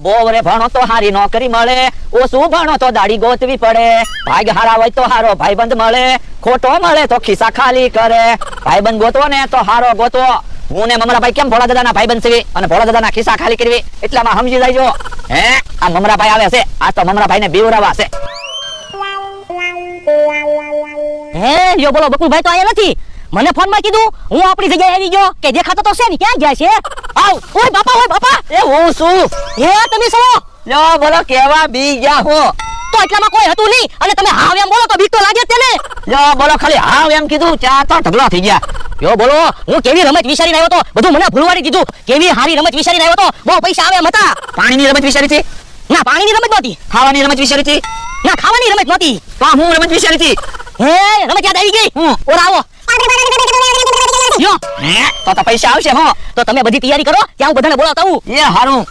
બહુ રે ભણો તો હારી નોકરી મળે, ઓછું ભણો તો દાડી ગોતવી પડે, ભાગ હારા હોય તો હારો ભાઈબંધ મળે, ખોટો મળે તો ખિસ્સા ખાલી કરે, ભાઈબંધ ગોતવો ને તો હારો ગોતવો. હું ને મમરાભાઈ કેમ ભોળા દાદાના ભાઈબંધ છે અને ભોળા દાદાના ખિસ્સા ખાલી કરવી એટલામાં સમજી જાયજો. હે આ મમરાભાઈ આવે છે, આ તો મમરાભાઈને બીવરાવા છે. હે યો બોલો બકુલભાઈ તો આયા નથી. મને ફોન માં કીધું હું આપણી જગ્યાએ આવી ગયો કે દેખાતો તો છે ને ક્યાં ગયા છે. આવ ઓય બાપા એ હું શું? હે તમે શું યો બોલો કેવા બી ગયા હો? તો એટલામાં કોઈ હતું નહીં અને તમે હાવ એમ બોલો તો બીક તો લાગે તેને. યો બોલો ખાલી હાવ એમ કીધું ત્યાં તો ઢગલા થઈ ગયા. યો બોલો હું કેવી રમત વિચારીને આવ્યો તો, બધું મને ભૂલવાડી દીધું. કેવી હારી રમત વિચારીને આવ્યો તો, બહુ પૈસા આવે એમ હતા. પાણીની રમત વિચારી હતી? ના પાણીની રમત નહોતી. ખાવાની રમત વિચારી હતી? ના ખાવાની રમત નહોતી. તો હું રમત વિચારી હતી. હે રમત યાદ આવી ગઈ. ઓરા આવો યો તો પૈસા આવશે હો. તો તમે બધી તૈયારી કરો ત્યાં હું બધાને બોલાવતા હું. એ હારું.